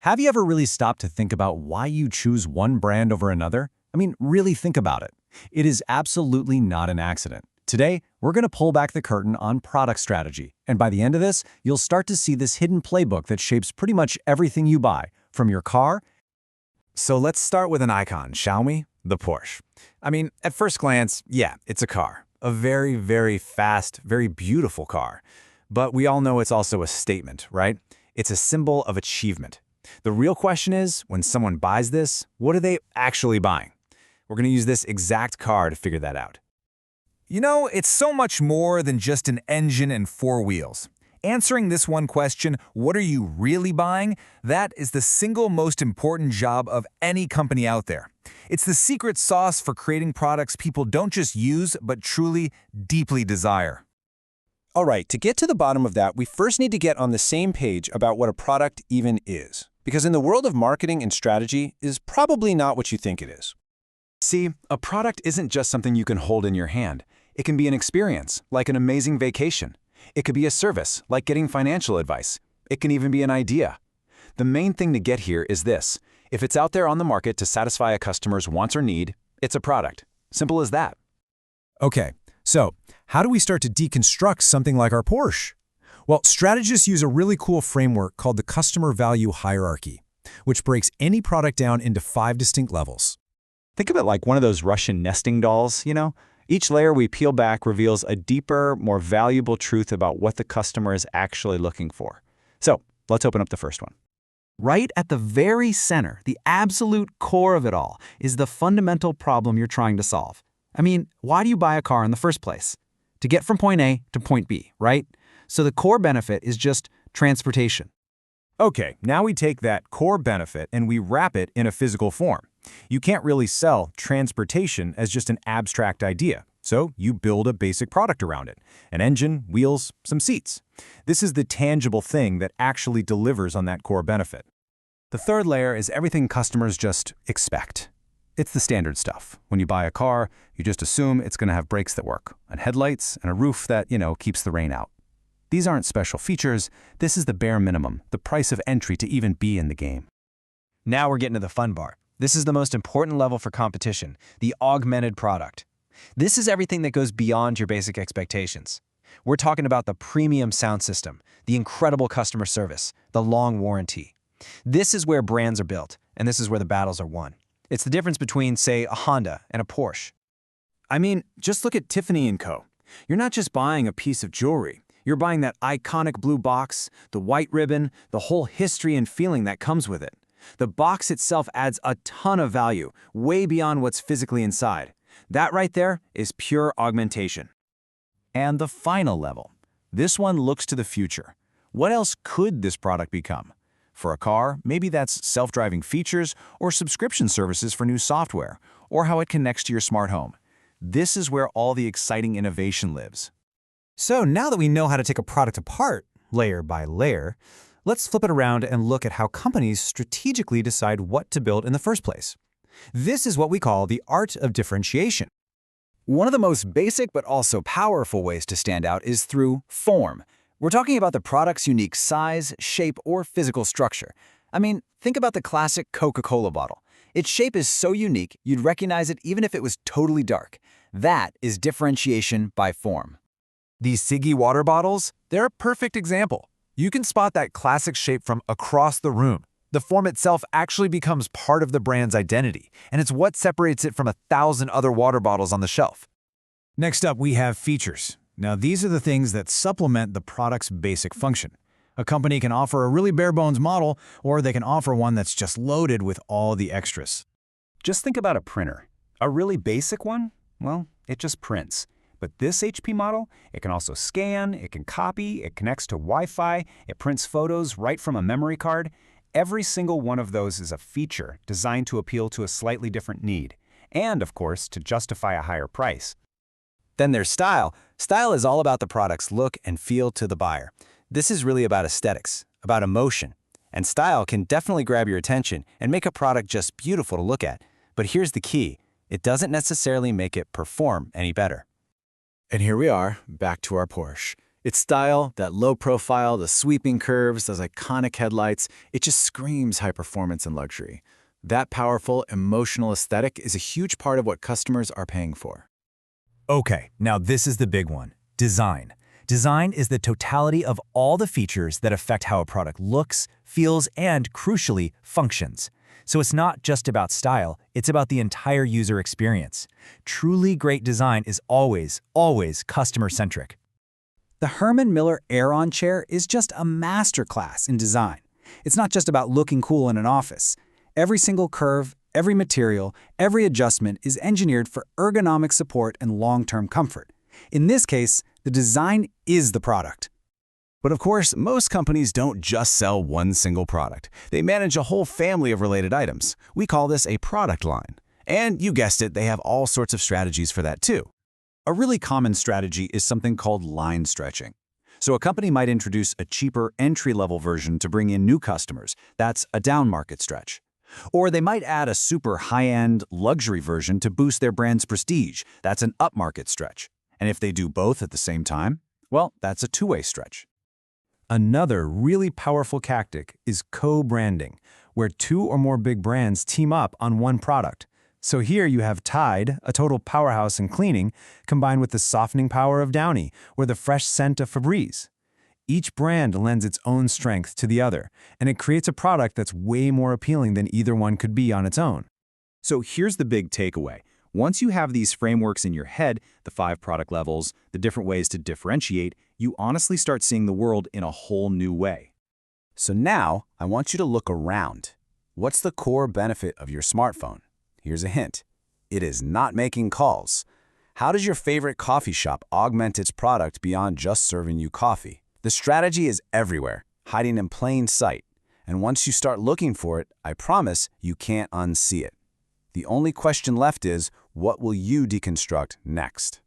Have you ever really stopped to think about why you choose one brand over another? I mean, really think about it. It is absolutely not an accident. Today, we're going to pull back the curtain on product strategy, and by the end of this, you'll start to see this hidden playbook that shapes pretty much everything you buy, from your car. So let's start with an icon, shall we? The Porsche. I mean, at first glance, yeah, it's a car. A very, very fast, very beautiful car. But we all know it's also a statement, right? It's a symbol of achievement. The real question is, when someone buys this, what are they actually buying? We're going to use this exact car to figure that out. You know, it's so much more than just an engine and four wheels. Answering this one question, what are you really buying? That is the single most important job of any company out there. It's the secret sauce for creating products people don't just use, but truly, deeply desire. All right, to get to the bottom of that, we first need to get on the same page about what a product even is. Because in the world of marketing and strategy is probably not what you think it is. See, a product isn't just something you can hold in your hand. It can be an experience, like an amazing vacation. It could be a service, like getting financial advice. It can even be an idea. The main thing to get here is this. If it's out there on the market to satisfy a customer's wants or need, it's a product. Simple as that. Okay, so how do we start to deconstruct something like our Porsche? Well, strategists use a really cool framework called the customer value hierarchy, which breaks any product down into 5 distinct levels. Think of it like one of those Russian nesting dolls, you know? Each layer we peel back reveals a deeper, more valuable truth about what the customer is actually looking for. So, let's open up the first one. Right at the very center, the absolute core of it all, is the fundamental problem you're trying to solve. I mean, why do you buy a car in the first place? To get from point A to point B, right? So the core benefit is just transportation. Okay, now we take that core benefit and we wrap it in a physical form. You can't really sell transportation as just an abstract idea, so you build a basic product around it. An engine, wheels, some seats. This is the tangible thing that actually delivers on that core benefit. The third layer is everything customers just expect. It's the standard stuff. When you buy a car, you just assume it's going to have brakes that work, and headlights, and a roof that, keeps the rain out. These aren't special features. This is the bare minimum, the price of entry to even be in the game. Now we're getting to the fun part. This is the most important level for competition, the augmented product. This is everything that goes beyond your basic expectations. We're talking about the premium sound system, the incredible customer service, the long warranty. This is where brands are built, and this is where the battles are won. It's the difference between, say, a Honda and a Porsche. I mean, just look at Tiffany & Co. You're not just buying a piece of jewelry. You're buying that iconic blue box, the white ribbon, the whole history and feeling that comes with it. The box itself adds a ton of value, way beyond what's physically inside. That right there is pure augmentation. And the final level. This one looks to the future. What else could this product become? For a car, maybe that's self-driving features or subscription services for new software, or how it connects to your smart home. This is where all the exciting innovation lives. So now that we know how to take a product apart, layer by layer, let's flip it around and look at how companies strategically decide what to build in the first place. This is what we call the art of differentiation. One of the most basic but also powerful ways to stand out is through form. We're talking about the product's unique size, shape, or physical structure. I mean, think about the classic Coca-Cola bottle. Its shape is so unique, you'd recognize it even if it was totally dark. That is differentiation by form. These Siggy water bottles, they're a perfect example. You can spot that classic shape from across the room. The form itself actually becomes part of the brand's identity, and it's what separates it from 1,000 other water bottles on the shelf. Next up, we have features. Now, these are the things that supplement the product's basic function. A company can offer a really bare-bones model, or they can offer one that's just loaded with all the extras. Just think about a printer. A really basic one? Well, it just prints. But this HP model, it can also scan, it can copy, it connects to Wi-Fi, it prints photos right from a memory card. Every single one of those is a feature designed to appeal to a slightly different need, and of course, to justify a higher price. Then there's style. Style is all about the product's look and feel to the buyer. This is really about aesthetics, about emotion. And style can definitely grab your attention and make a product just beautiful to look at. But here's the key. It doesn't necessarily make it perform any better. And here we are, back to our Porsche. Its style, that low profile, the sweeping curves, those iconic headlights, it just screams high performance and luxury. That powerful, emotional aesthetic is a huge part of what customers are paying for. Okay, now this is the big one, design. Design is the totality of all the features that affect how a product looks, feels, and, crucially, functions. So it's not just about style, it's about the entire user experience. Truly great design is always, always customer-centric. The Herman Miller Aeron chair is just a masterclass in design. It's not just about looking cool in an office. Every single curve, every material, every adjustment is engineered for ergonomic support and long-term comfort. In this case, the design is the product. But of course, most companies don't just sell one single product. They manage a whole family of related items. We call this a product line. And you guessed it, they have all sorts of strategies for that too. A really common strategy is something called line stretching. So a company might introduce a cheaper entry-level version to bring in new customers. That's a down-market stretch. Or they might add a super high-end luxury version to boost their brand's prestige. That's an up-market stretch. And if they do both at the same time, well, that's a two-way stretch. Another really powerful tactic is co-branding, where two or more big brands team up on one product. So here you have Tide, a total powerhouse in cleaning, combined with the softening power of Downy, or the fresh scent of Febreze. Each brand lends its own strength to the other, and it creates a product that's way more appealing than either one could be on its own. So here's the big takeaway. Once you have these frameworks in your head, the 5 product levels, the different ways to differentiate, you honestly start seeing the world in a whole new way. So now, I want you to look around. What's the core benefit of your smartphone? Here's a hint. It is not making calls. How does your favorite coffee shop augment its product beyond just serving you coffee? The strategy is everywhere, hiding in plain sight. And once you start looking for it, I promise you can't unsee it. The only question left is, what will you deconstruct next?